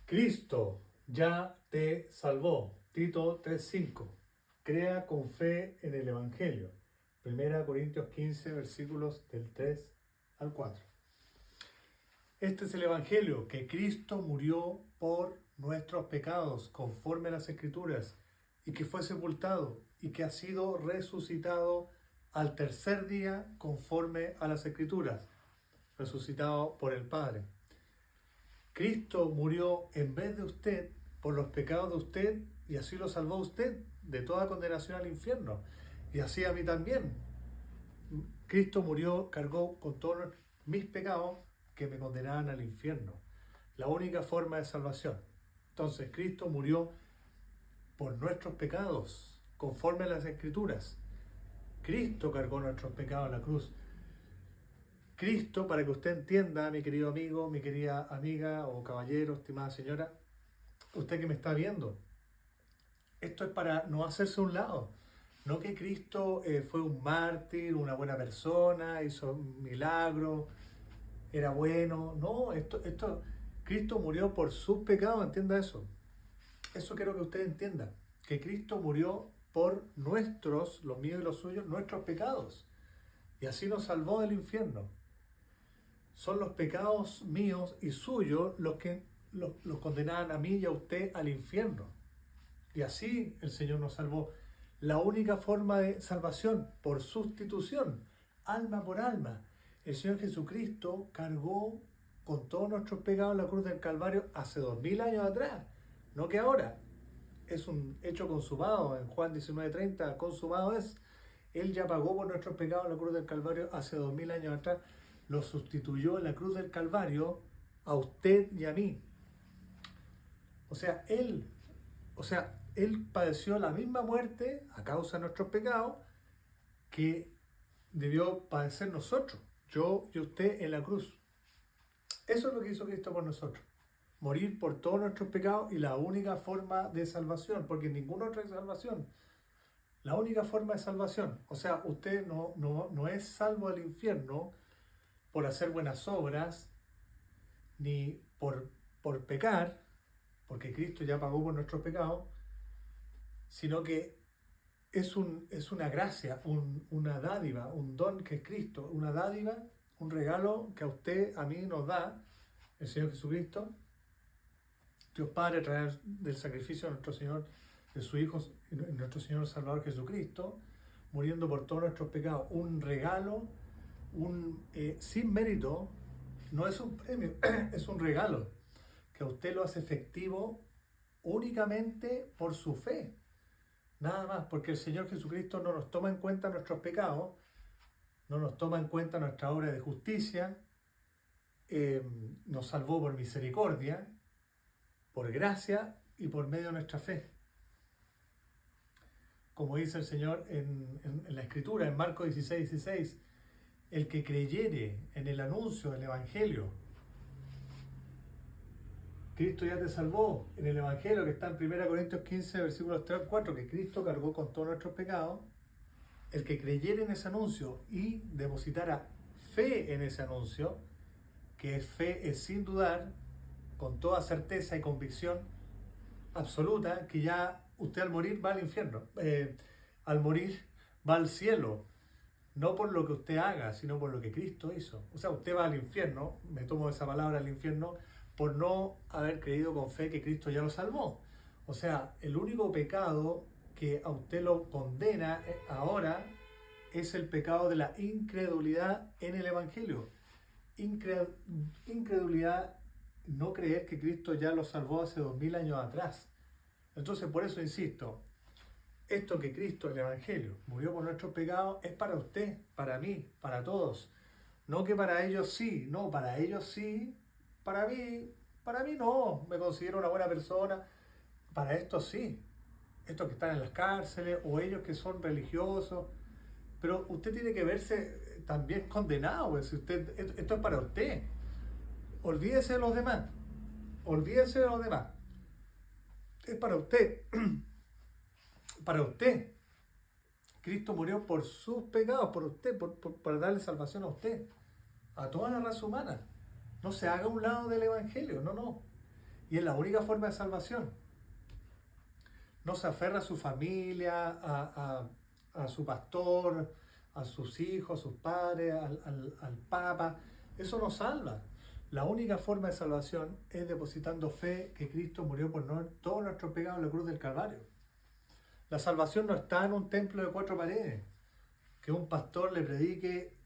Cristo ya te salvó. Tito 3:5. Crea con fe en el Evangelio. 1 Corintios 15, versículos del 3 al 4. Este es el Evangelio, que Cristo murió por nuestros pecados, conforme a las Escrituras, y que fue sepultado, y que ha sido resucitado al tercer día, conforme a las Escrituras, resucitado por el Padre. Cristo murió en vez de usted por los pecados de usted y así lo salvó a usted de toda condenación al infierno. Y así a mí también. Cristo murió, cargó con todos mis pecados que me condenaban al infierno. La única forma de salvación. Entonces Cristo murió por nuestros pecados, conforme a las Escrituras. Cristo cargó nuestros pecados en la cruz. Cristo, para que usted entienda, mi querido amigo, mi querida amiga o caballero, estimada señora, usted que me está viendo, esto es para no hacerse a un lado. No que Cristo fue un mártir, una buena persona, hizo un milagro, era bueno. No, Cristo murió por sus pecados, entienda eso. Eso quiero que usted entienda, que Cristo murió por nuestros, los míos y los suyos, nuestros pecados. Y así nos salvó del infierno. Son los pecados míos y suyos los que los condenaban a mí y a usted al infierno. Y así el Señor nos salvó. La única forma de salvación, por sustitución, alma por alma. El Señor Jesucristo cargó con todos nuestros pecados en la cruz del Calvario hace 2000 años atrás. No que ahora. Es un hecho consumado. En Juan 19:30, consumado es. Él ya pagó por nuestros pecados en la cruz del Calvario hace 2000 años atrás. Lo sustituyó en la cruz del Calvario a usted y a mí. O sea, Él padeció la misma muerte a causa de nuestros pecados que debió padecer nosotros, yo y usted en la cruz. Eso es lo que hizo Cristo por nosotros. Morir por todos nuestros pecados y la única forma de salvación, porque ninguna otra salvación. La única forma de salvación. O sea, usted no es salvo del infierno por hacer buenas obras, ni por pecar, porque Cristo ya pagó por nuestros pecados, sino que es una gracia, una dádiva, un don que es Cristo, una dádiva, un regalo que a usted, a mí nos da el Señor Jesucristo, Dios Padre, a través del sacrificio de nuestro Señor, de su Hijo, nuestro Señor Salvador Jesucristo, muriendo por todos nuestros pecados. Un regalo, sin mérito, no es un premio, es un regalo, que a usted lo hace efectivo únicamente por su fe. Nada más, porque el Señor Jesucristo no nos toma en cuenta nuestros pecados, no nos toma en cuenta nuestra obra de justicia, nos salvó por misericordia, por gracia y por medio de nuestra fe. Como dice el Señor en la Escritura, en Marcos 16:16, el que creyere en el anuncio del Evangelio, Cristo ya te salvó, en el Evangelio que está en 1 Corintios 15, versículos 3 al 4, que Cristo cargó con todos nuestros pecados, el que creyere en ese anuncio y depositara fe en ese anuncio, que fe es sin dudar, con toda certeza y convicción absoluta, que ya usted al morir va al infierno, al morir va al cielo, no por lo que usted haga, sino por lo que Cristo hizo. O sea, usted va al infierno, me tomo esa palabra, al infierno, por no haber creído con fe que Cristo ya lo salvó. O sea, el único pecado que a usted lo condena ahora es el pecado de la incredulidad en el Evangelio. Incredulidad, no creer que Cristo ya lo salvó hace 2000 años atrás. Entonces, por eso insisto, esto que Cristo, el Evangelio, murió por nuestros pecados, es para usted, para mí, para todos. No que para ellos sí, no, para ellos sí, para mí no, me considero una buena persona, para estos sí, estos que están en las cárceles o ellos que son religiosos, pero usted tiene que verse también condenado, pues, si esto es para usted. Olvídese de los demás, olvídese de los demás, es para usted, para usted. Cristo murió por sus pecados, por usted, para darle salvación a usted, a toda la raza humana. No se haga a un lado del Evangelio, no. Y es la única forma de salvación. No se aferra a su familia, a su pastor, a sus hijos, a sus padres, al Papa. Eso no salva. La única forma de salvación es depositando fe que Cristo murió por todos nuestros pecados en la cruz del Calvario. La salvación no está en un templo de 4 paredes, que un pastor le predique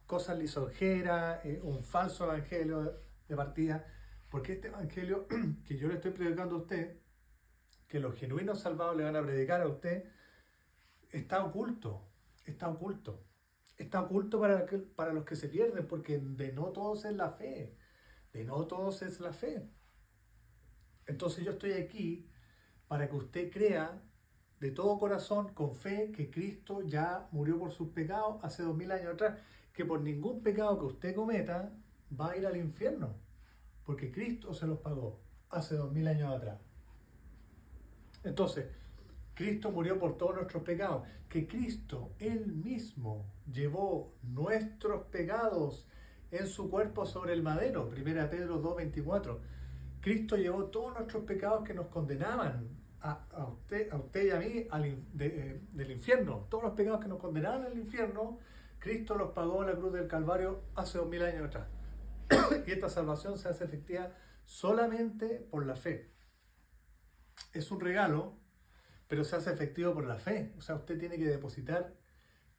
cosas lisonjeras, un falso evangelio de partida, porque este evangelio que yo le estoy predicando a usted, que los genuinos salvados le van a predicar a usted, está oculto, está oculto. Está oculto para los que se pierden, porque de no todos es la fe, de no todos es la fe. Entonces yo estoy aquí para que usted crea de todo corazón, con fe, que Cristo ya murió por sus pecados hace 2000 años atrás, que por ningún pecado que usted cometa va a ir al infierno, porque Cristo se los pagó hace 2000 años atrás. Entonces, Cristo murió por todos nuestros pecados, que Cristo Él mismo llevó nuestros pecados en su cuerpo sobre el madero, 1 Pedro 2:24. Cristo llevó todos nuestros pecados que nos condenaban a usted y a mí del infierno. Todos los pecados que nos condenaban al infierno, Cristo los pagó en la cruz del Calvario hace 2000 años atrás. Y esta salvación se hace efectiva solamente por la fe. Es un regalo, pero se hace efectivo por la fe. O sea, usted tiene que depositar,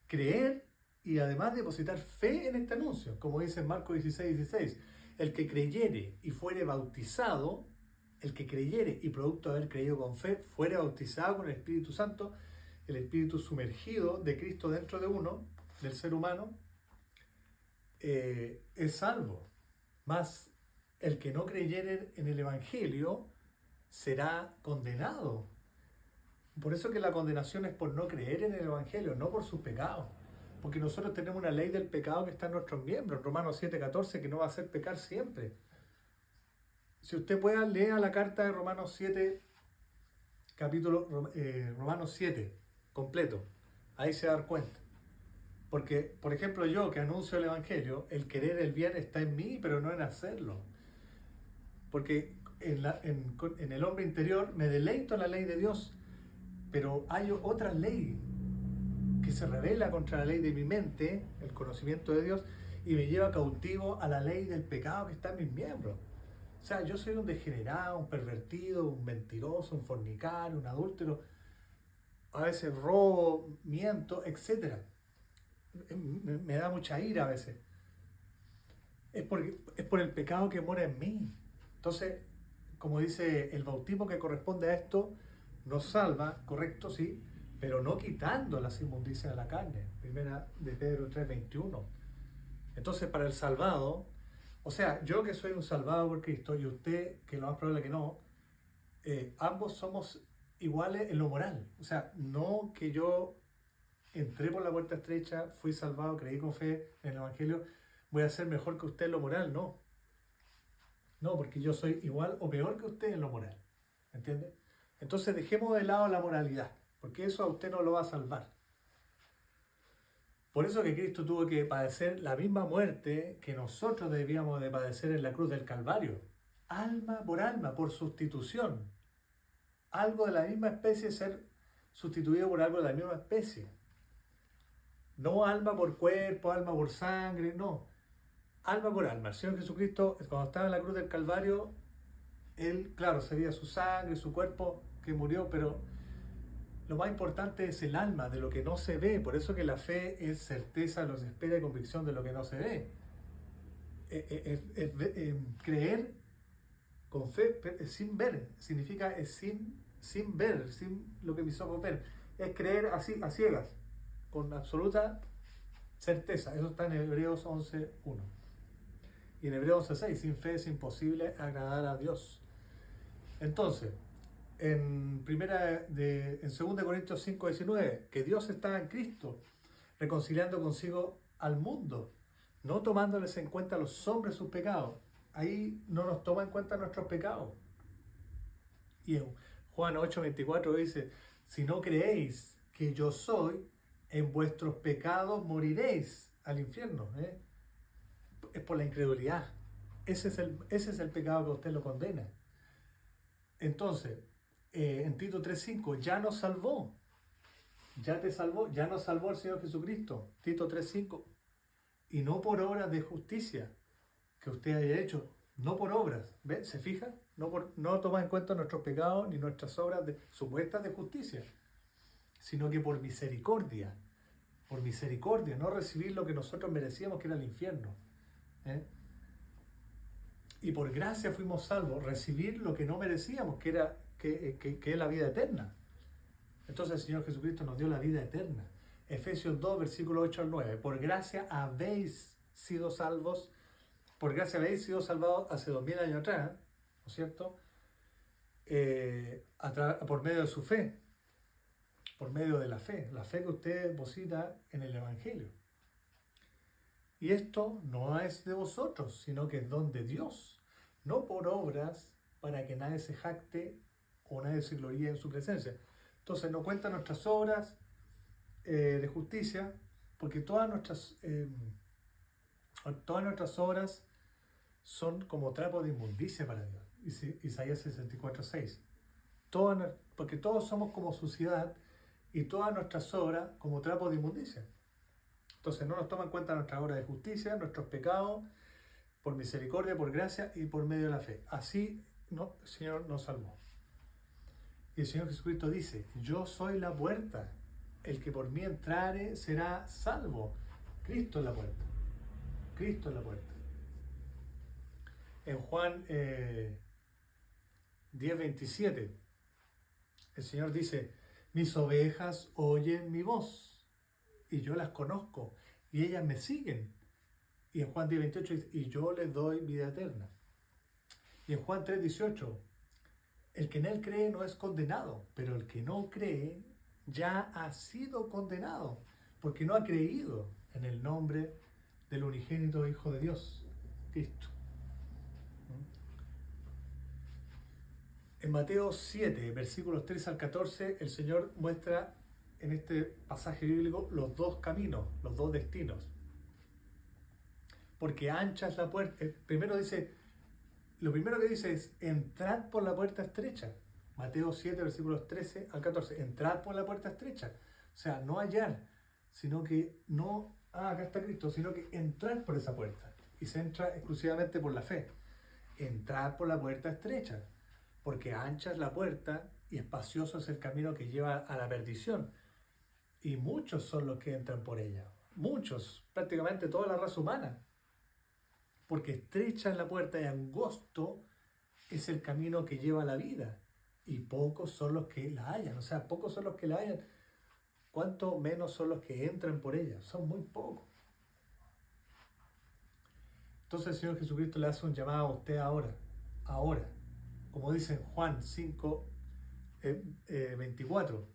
creer y además depositar fe en este anuncio. Como dice en Marcos 16:16, el que creyere y fuere bautizado, el que creyere y producto de haber creído con fe, fuere bautizado con el Espíritu Santo, el Espíritu sumergido de Cristo dentro de uno, del ser humano, es salvo. Mas el que no creyere en el Evangelio será condenado. Por eso que la condenación es por no creer en el Evangelio, no por sus pecados. Porque nosotros tenemos una ley del pecado que está en nuestros miembros, Romanos 7:14, que no va a hacer pecar siempre. Si usted pueda, lea la carta de Romanos 7, Romanos 7, completo. Ahí se va a dar cuenta. Porque, por ejemplo, yo que anuncio el Evangelio, el querer el bien está en mí, pero no en hacerlo. Porque en el hombre interior me deleito en la ley de Dios, pero hay otra ley que se revela contra la ley de mi mente, el conocimiento de Dios, y me lleva cautivo a la ley del pecado que está en mis miembros. O sea, yo soy un degenerado, un pervertido, un mentiroso, un fornicario, un adúltero, a veces robo, miento, etc. Me da mucha ira a veces. Es por el pecado que mora en mí. Entonces, como dice, el bautismo que corresponde a esto nos salva, correcto, sí, pero no quitando las inmundicias de la carne. 1 de Pedro 3:21. Entonces, para el salvado, o sea, yo que soy un salvado por Cristo y usted, que lo más probable que no, ambos somos iguales en lo moral. O sea, no que yo entré por la puerta estrecha, fui salvado, creí con fe en el Evangelio, voy a ser mejor que usted en lo moral, no. No, porque yo soy igual o peor que usted en lo moral. ¿Entiende? Entonces dejemos de lado la moralidad, porque eso a usted no lo va a salvar. Por eso que Cristo tuvo que padecer la misma muerte que nosotros debíamos de padecer en la cruz del Calvario. Alma, por sustitución. Algo de la misma especie ser sustituido por algo de la misma especie. No alma por cuerpo, alma por sangre, no. Alma por alma. El Señor Jesucristo, cuando estaba en la cruz del Calvario, Él, claro, sería su sangre, su cuerpo que murió, pero lo más importante es el alma, de lo que no se ve. Por eso que la fe es certeza de lo que se espera y convicción de lo que no se ve. Creer con fe sin ver, significa sin ver, sin lo que mis ojos ven. Es creer así, a ciegas, con absoluta certeza. Eso está en Hebreos 11:1. Y en Hebreos 11:6, sin fe es imposible agradar a Dios. Entonces, en 2 Corintios 5:19, que Dios está en Cristo, reconciliando consigo al mundo, no tomándoles en cuenta a los hombres sus pecados. Ahí no nos toma en cuenta nuestros pecados. Y en Juan 8:24 dice, si no creéis que yo soy, en vuestros pecados moriréis al infierno. Es por la incredulidad. Ese es el pecado que usted lo condena. Entonces, en Tito 3:5, ya nos salvó, ya te salvó, ya nos salvó el Señor Jesucristo. Tito 3:5, y no por obras de justicia que usted haya hecho, no por obras, ¿ve? ¿Se fija? No toma en cuenta nuestros pecados ni nuestras obras supuestas de justicia, sino que por misericordia, no recibir lo que nosotros merecíamos, que era el infierno. ¿Eh? Y por gracia fuimos salvos, recibir lo que no merecíamos, que es la vida eterna. Entonces el Señor Jesucristo nos dio la vida eterna. Efesios 2, versículo 8 al 9. Por gracia habéis sido salvos, por gracia habéis sido salvados hace 2000 años atrás, ¿no es cierto? Por medio de su fe, por medio de la fe que usted deposita en el Evangelio. Y esto no es de vosotros, sino que es don de Dios, no por obras, para que nadie se jacte o nadie se gloríe en su presencia. Entonces no cuentan nuestras obras de justicia, porque todas nuestras obras son como trapo de inmundicia para Dios. Isaías 64:6. Porque todos somos como suciedad y todas nuestras obras como trapo de inmundicia. Entonces no nos toman en cuenta nuestras obras de justicia, nuestros pecados, por misericordia, por gracia y por medio de la fe. Así el Señor nos salvó. Y el Señor Jesucristo dice, yo soy la puerta, el que por mí entrare será salvo. Cristo es la puerta. Cristo es la puerta. En Juan 10:27, el Señor dice, mis ovejas oyen mi voz, y yo las conozco, y ellas me siguen. Y en Juan 10:28 dice, y yo les doy vida eterna. Y en Juan 3:18, el que en él cree no es condenado, pero el que no cree ya ha sido condenado, porque no ha creído en el nombre del unigénito Hijo de Dios, Cristo. En Mateo 7, versículos 3 al 14, el Señor muestra en este pasaje bíblico los dos caminos, los dos destinos. Porque ancha es la puerta. Lo primero que dice es, entrad por la puerta estrecha. Mateo 7, versículos 13 al 14. Entrad por la puerta estrecha. O sea, no hallar, sino que acá está Cristo, sino que entrar por esa puerta. Y se entra exclusivamente por la fe. Entrad por la puerta estrecha. Porque ancha es la puerta y espacioso es el camino que lleva a la perdición. Y muchos son los que entran por ella. Muchos, prácticamente toda la raza humana. Porque estrecha es la puerta y angosto es el camino que lleva a la vida. Y pocos son los que la hallan. O sea, pocos son los que la hallan. ¿Cuánto menos son los que entran por ella? Son muy pocos. Entonces el Señor Jesucristo le hace un llamado a usted ahora. Ahora. Como dice en Juan 5:24.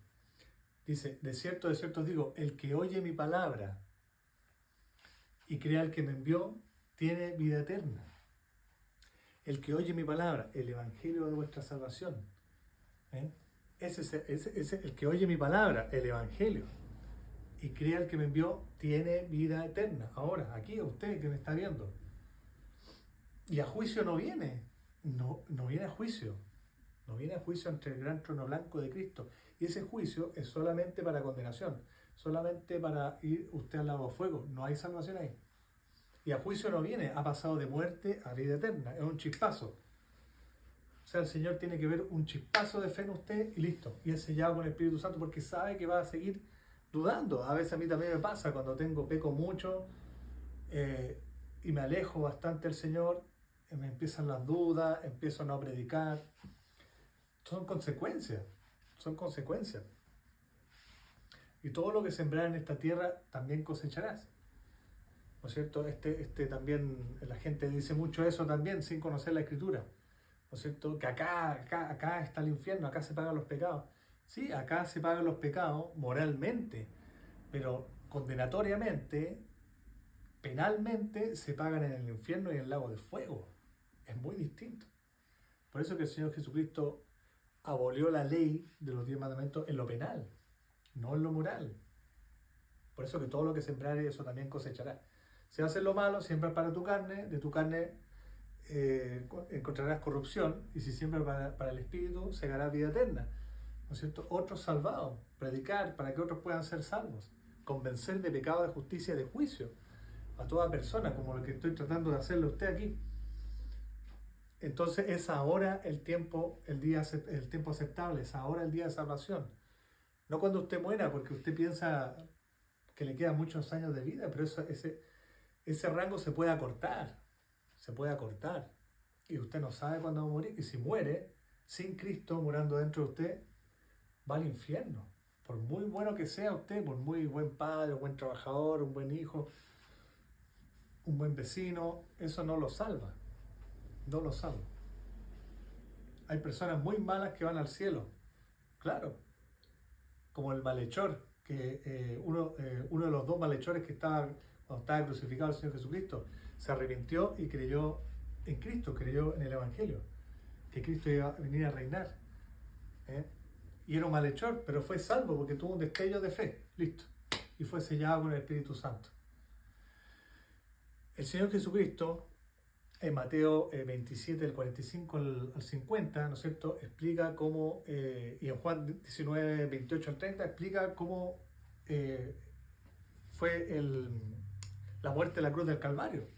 Dice, de cierto os digo, el que oye mi palabra y crea al que me envió, tiene vida eterna. El que oye mi palabra, el evangelio de vuestra salvación. Ese el que oye mi palabra, el evangelio, y crea al que me envió, tiene vida eterna. Ahora, aquí, usted que me está viendo. Y a juicio no viene. No viene a juicio. No viene a juicio ante el gran trono blanco de Cristo. Y ese juicio es solamente para condenación. Solamente para ir usted al lago de fuego. No hay salvación ahí. Y a juicio no viene, ha pasado de muerte a vida eterna, es un chispazo. O sea, el Señor tiene que ver un chispazo de fe en usted y listo. Y es sellado con el Espíritu Santo porque sabe que va a seguir dudando. A veces a mí también me pasa cuando peco mucho y me alejo bastante del Señor, me empiezan las dudas, empiezo a no predicar. Son consecuencias. Y todo lo que sembrar en esta tierra también cosecharás. ¿No es cierto? También la gente dice mucho eso también sin conocer la Escritura. ¿No es cierto? Que acá está el infierno, acá se pagan los pecados. Sí, acá se pagan los pecados moralmente, pero condenatoriamente, penalmente, se pagan en el infierno y en el lago de fuego. Es muy distinto. Por eso que el Señor Jesucristo abolió la ley de los 10 mandamientos en lo penal, no en lo moral. Por eso que todo lo que sembrare, eso también cosechará. Si haces lo malo, siembra para tu carne, de tu carne encontrarás corrupción, y si siembras para el espíritu, segarás vida eterna. ¿No es cierto? Otros salvados, predicar para que otros puedan ser salvos, convencer de pecado, de justicia y de juicio a toda persona, como lo que estoy tratando de hacerle a usted aquí. Entonces es ahora el tiempo aceptable, es ahora el día de salvación. No cuando usted muera, porque usted piensa que le quedan muchos años de vida, pero ese rango se puede acortar, y usted no sabe cuándo va a morir, y si muere sin Cristo morando dentro de usted, va al infierno. Por muy bueno que sea usted, por muy buen padre, un buen trabajador, un buen hijo, un buen vecino, eso no lo salva. No lo salva. Hay personas muy malas que van al cielo, claro, como el malhechor, que uno de los dos malhechores que cuando estaba crucificado el Señor Jesucristo, se arrepintió y creyó en Cristo, creyó en el Evangelio, que Cristo iba a venir a reinar. Y era un malhechor, pero fue salvo porque tuvo un destello de fe, listo, y fue sellado con el Espíritu Santo. El Señor Jesucristo, en Mateo 27, del 45 al 50, ¿no es cierto?, explica cómo, y en Juan 19, 28 al 30, explica cómo fue la muerte de la cruz del Calvario,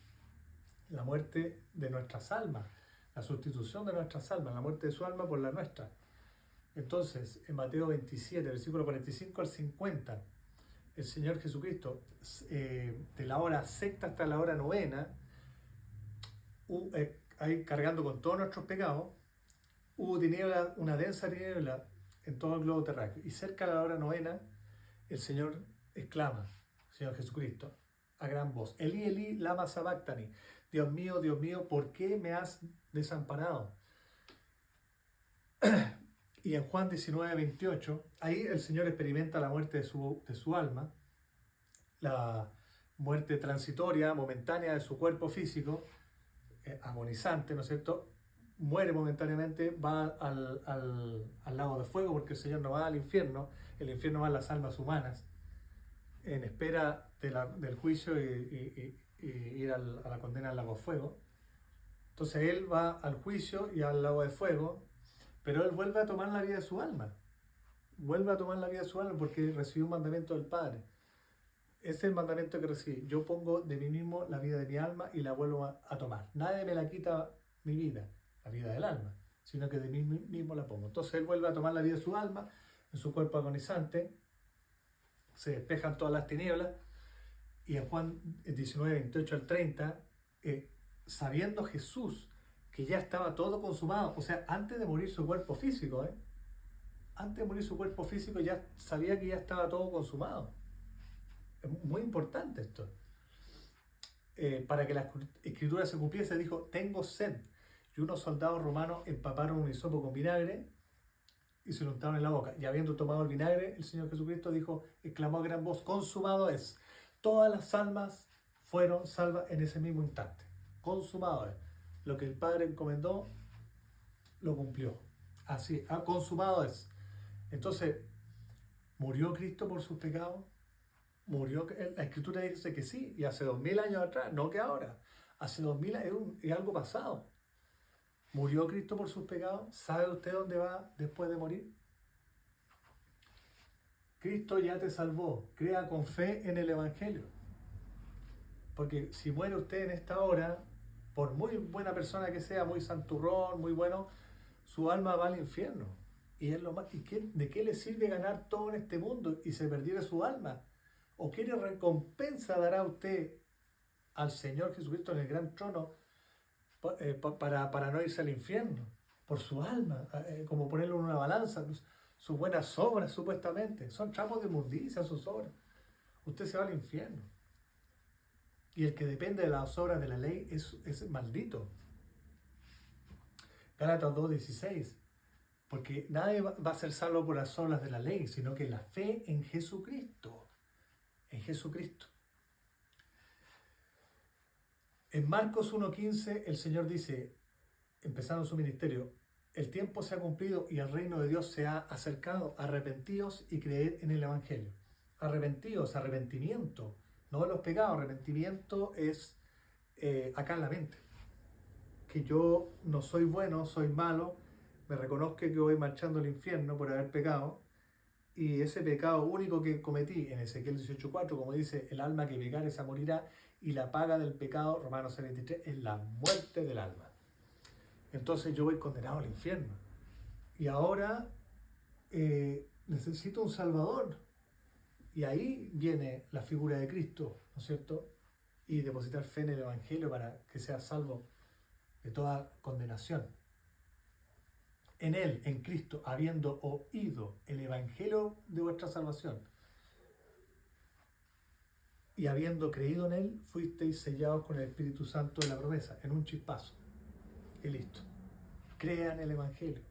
la muerte de nuestras almas, la sustitución de nuestras almas, la muerte de su alma por la nuestra. Entonces, en Mateo 27, versículo 45 al 50, el Señor Jesucristo, de la hora sexta hasta la hora novena, ahí cargando con todos nuestros pecados, hubo tiniebla, una densa tiniebla en todo el globo terráqueo. Y cerca de la hora novena, el Señor exclama, Señor Jesucristo, a gran voz, Elí, Elí, lama sabactani, Dios mío, ¿por qué me has desamparado? Y en Juan 19, 28, ahí el Señor experimenta la muerte de su alma, la muerte transitoria, momentánea de su cuerpo físico, agonizante, ¿no es cierto? Muere momentáneamente, va al lago de fuego, porque el Señor no va al infierno, el infierno va a las almas humanas, en espera del juicio y ir a la condena al lago de fuego. Entonces Él va al juicio y al lago de fuego, pero Él vuelve a tomar la vida de su alma, porque recibió un mandamiento del Padre. Ese es el mandamiento que recibí. Yo pongo de mí mismo la vida de mi alma y la vuelvo a tomar. Nadie me la quita mi vida, la vida del alma, sino que de mí mismo la pongo. Entonces Él vuelve a tomar la vida de su alma, en su cuerpo agonizante, se despejan todas las tinieblas, y en Juan 19, 28 al 30, sabiendo Jesús que ya estaba todo consumado, o sea, antes de morir su cuerpo físico, antes de morir su cuerpo físico ya sabía que ya estaba todo consumado. Es muy importante esto. Para que la escritura se cumpliese, dijo, tengo sed. Y unos soldados romanos empaparon un hisopo con vinagre y se lo untaron en la boca. Y habiendo tomado el vinagre, el Señor Jesucristo dijo, exclamó a gran voz, consumado es. Todas las almas fueron salvas en ese mismo instante. Consumado es. Lo que el Padre encomendó, lo cumplió. Así, consumado es. Entonces, ¿murió Cristo por sus pecados? Murió, la Escritura dice que sí, y hace 2000 años atrás, no que ahora. Hace 2000 años es algo pasado. ¿Murió Cristo por sus pecados? ¿Sabe usted dónde va después de morir? Cristo ya te salvó. Crea con fe en el Evangelio. Porque si muere usted en esta hora, por muy buena persona que sea, muy santurrón, muy bueno, su alma va al infierno. Y es lo más. ¿De qué le sirve ganar todo en este mundo y se perdiera su alma? ¿O qué recompensa dará usted al Señor Jesucristo en el gran trono para no irse al infierno? Por su alma, como ponerlo en una balanza, sus buenas obras supuestamente, son trapos de inmundicia sus obras. Usted se va al infierno. Y el que depende de las obras de la ley es maldito. Gálatas 2:16. Porque nadie va a ser salvo por las obras de la ley, sino que la fe en Jesucristo. En Jesucristo. En Marcos 1:15 el Señor dice, empezando su ministerio, el tiempo se ha cumplido y el reino de Dios se ha acercado. Arrepentíos y creed en el Evangelio. Arrepentíos, arrepentimiento, no de los pecados. Arrepentimiento es acá en la mente. que yo no soy bueno, soy malo, me reconozco que voy marchando al infierno por haber pecado, y ese pecado único que cometí en Ezequiel 18:4, como dice, el alma que pecare esa morirá, y la paga del pecado, Romanos 6:23, es la muerte del alma. Entonces yo voy condenado al infierno. Y ahora necesito un Salvador. Y ahí viene la figura de Cristo, ¿no es cierto? Y depositar fe en el Evangelio para que sea salvo de toda condenación. En Él, en Cristo, habiendo oído el Evangelio de vuestra salvación y habiendo creído en Él, fuisteis sellados con el Espíritu Santo de la promesa, en un chispazo. Y listo. Crean el Evangelio.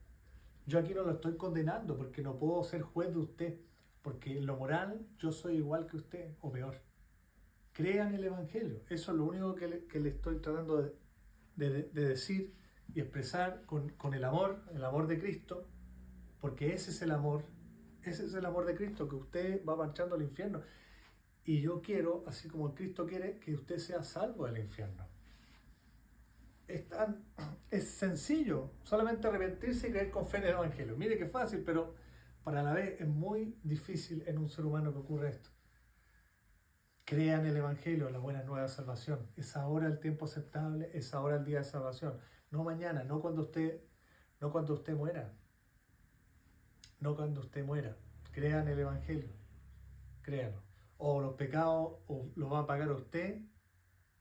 Yo aquí no lo estoy condenando porque no puedo ser juez de usted, porque en lo moral yo soy igual que usted o peor. Crean el Evangelio. Eso es lo único que le estoy tratando de decir y expresar con el amor de Cristo, porque ese es el amor de Cristo, que usted va marchando al infierno. Y yo quiero, así como Cristo quiere, que usted sea salvo del infierno. Es sencillo, solamente arrepentirse y creer con fe en el Evangelio. Mire qué fácil, pero para la vez es muy difícil en un ser humano que ocurra esto. Crean el Evangelio, la buena nueva salvación. Es ahora el tiempo aceptable, es ahora el día de salvación. No mañana, no cuando usted muera. No cuando usted muera. Crean el Evangelio. Créanlo. O los pecados los va a pagar usted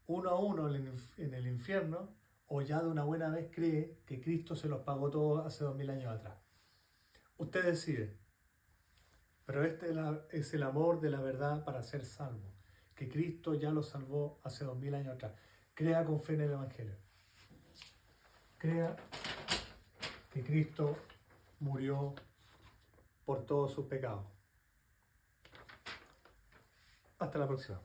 uno a uno en el infierno, o ya de una buena vez cree que Cristo se los pagó todos hace 2000 años atrás. Usted decide. Pero este es el amor de la verdad para ser salvo. Que Cristo ya lo salvó hace 2000 años atrás. Crea con fe en el Evangelio. Crea que Cristo murió por todos sus pecados. Hasta la próxima.